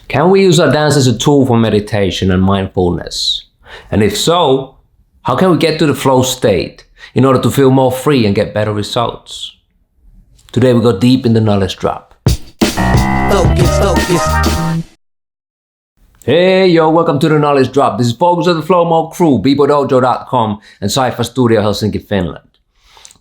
Can we use our dance as a tool for meditation and mindfulness? And if so, how can we get to the flow state in order to feel more free and get better results? Today we go deep in the knowledge drop. Focus. Hey yo, welcome to the knowledge drop. This is Focus of the Flow Mode crew, BBOY.com and Cypher Studio Helsinki, Finland.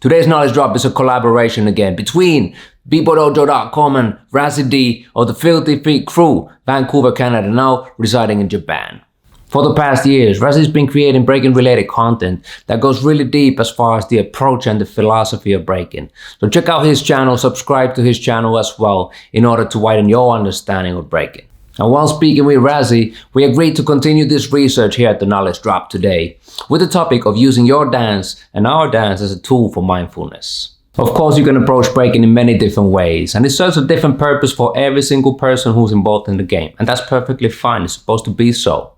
Today's knowledge drop is a collaboration again between BBOY.com and Razzie D of the Filthy Feet crew, Vancouver, Canada, now residing in Japan. For the past years, Razzie's been creating breaking related content that goes really deep as far as the approach and the philosophy of breaking. So check out his channel, subscribe to his channel as well in order to widen your understanding of breaking. And while speaking with Razzie, we agreed to continue this research here at the Knowledge Drop today with the topic of using your dance and our dance as a tool for mindfulness. Of course, you can approach breaking in many different ways, and it serves a different purpose for every single person who's involved in the game, and that's perfectly fine. It's supposed to be so.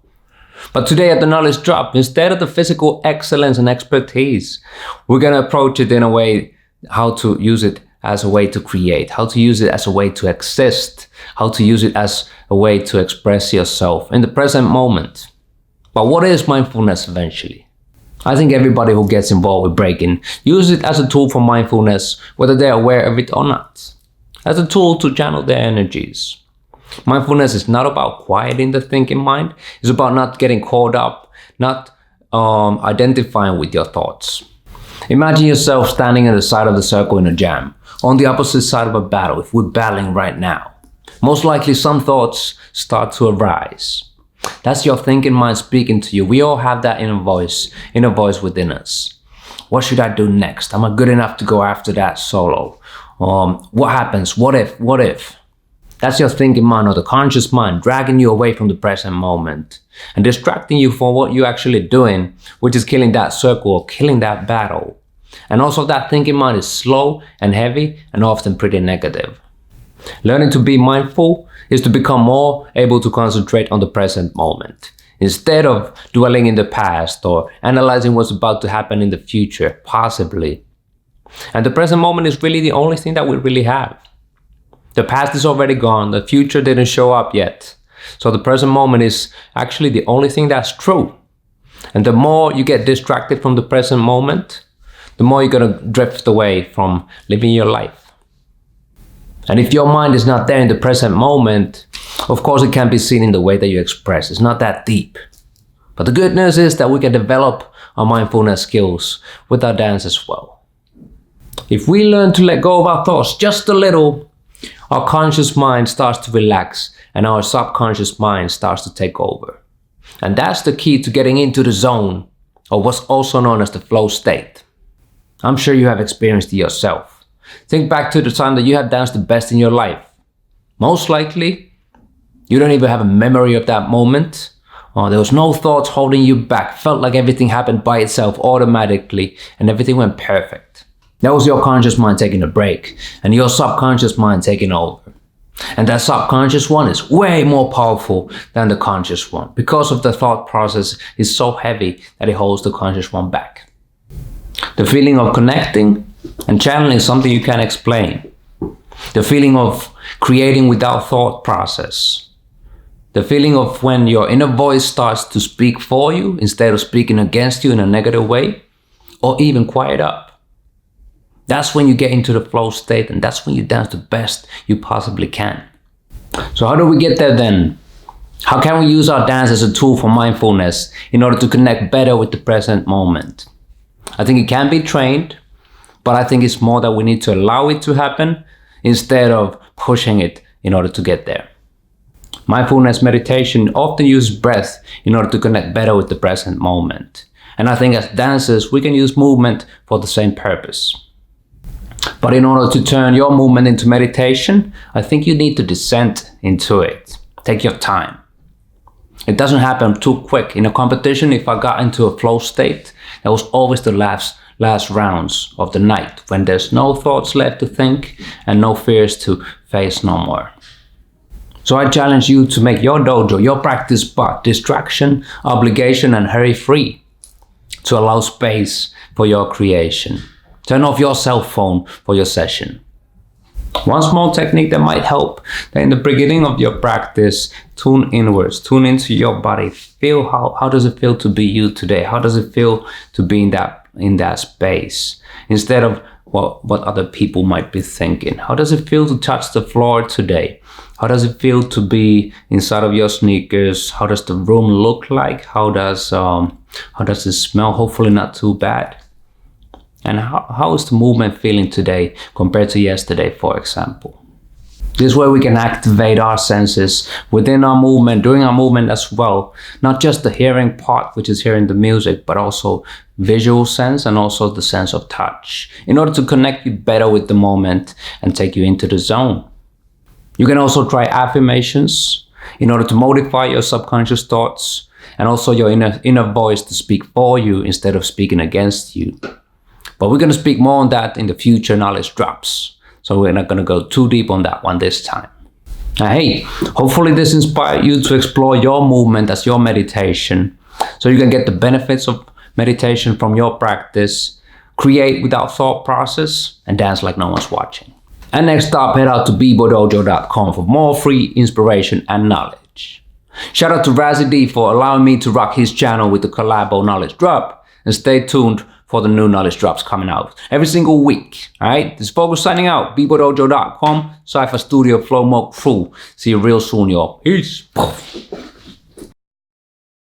But today at the Knowledge Drop, instead of the physical excellence and expertise, we're going to approach it in a way how to use it as a way to create, how to use it as a way to exist, how to use it as a way to express yourself in the present moment. But what is mindfulness eventually? I think everybody who gets involved with breaking uses it as a tool for mindfulness, whether they're aware of it or not, as a tool to channel their energies. Mindfulness is not about quieting the thinking mind. It's about not getting caught up, not identifying with your thoughts. Imagine yourself standing at the side of the circle in a jam, on the opposite side of a battle, if we're battling right now. Most likely some thoughts start to arise. That's your thinking mind speaking to you. We all have that inner voice within us. What should I do next? Am I good enough to go after that solo? What happens? What if? That's your thinking mind or the conscious mind dragging you away from the present moment and distracting you from what you're actually doing, which is killing that circle or killing that battle. And also that thinking mind is slow and heavy and often pretty negative. Learning to be mindful is to become more able to concentrate on the present moment instead of dwelling in the past or analyzing what's about to happen in the future, possibly. And the present moment is really the only thing that we really have. The past is already gone, the future didn't show up yet. So the present moment is actually the only thing that's true. And the more you get distracted from the present moment, the more you're going to drift away from living your life. And if your mind is not there in the present moment, of course it can be seen in the way that you express. It's not that deep. But the good news is that we can develop our mindfulness skills with our dance as well. If we learn to let go of our thoughts just a little, our conscious mind starts to relax and our subconscious mind starts to take over. And that's the key to getting into the zone, or what's also known as the flow state. I'm sure you have experienced it yourself. Think back to the time that you have danced the best in your life. Most likely, you don't even have a memory of that moment. There was no thoughts holding you back. Felt like everything happened by itself automatically and everything went perfect. That was your conscious mind taking a break and your subconscious mind taking over. And that subconscious one is way more powerful than the conscious one because of the thought process is so heavy that it holds the conscious one back. The feeling of connecting and channeling is something you can't explain. The feeling of creating without thought process. The feeling of when your inner voice starts to speak for you instead of speaking against you in a negative way or even quiet up. That's when you get into the flow state and that's when you dance the best you possibly can. So how do we get there then? How can we use our dance as a tool for mindfulness in order to connect better with the present moment? I think it can be trained, but I think it's more that we need to allow it to happen instead of pushing it in order to get there. Mindfulness meditation often uses breath in order to connect better with the present moment. And I think as dancers, we can use movement for the same purpose. But in order to turn your movement into meditation, I think you need to descend into it. Take your time. It doesn't happen too quick. In a competition, if I got into a flow state, that was always the last rounds of the night when there's no thoughts left to think and no fears to face no more. So I challenge you to make your dojo, your practice spot, distraction, obligation and hurry free to allow space for your creation. Turn off your cell phone for your session. One small technique that might help, that in the beginning of your practice, tune inwards, tune into your body. Feel how does it feel to be you today? How does it feel to be in that space? Instead of what other people might be thinking. How does it feel to touch the floor today? How does it feel to be inside of your sneakers? How does the room look like? How does it smell? Hopefully not too bad. And how is the movement feeling today compared to yesterday, for example? This way we can activate our senses within our movement, during our movement as well. Not just the hearing part, which is hearing the music, but also visual sense and also the sense of touch, in order to connect you better with the moment and take you into the zone. You can also try affirmations in order to modify your subconscious thoughts and also your inner voice to speak for you instead of speaking against you. But we're going to speak more on that in the future knowledge drops. So we're not going to go too deep on that one this time. Now, hey, hopefully this inspired you to explore your movement as your meditation, so you can get the benefits of meditation from your practice, create without thought process, and dance like no one's watching. And next up, head out to BBOY for more free inspiration and knowledge. Shout out to Razzie D for allowing me to rock his channel with the collabo knowledge drop, and stay tuned for the new knowledge drops coming out every single week. All right, this is Focus signing out. BBOY Cypher Studio Flow Mode Crew. See you real soon, y'all. Peace.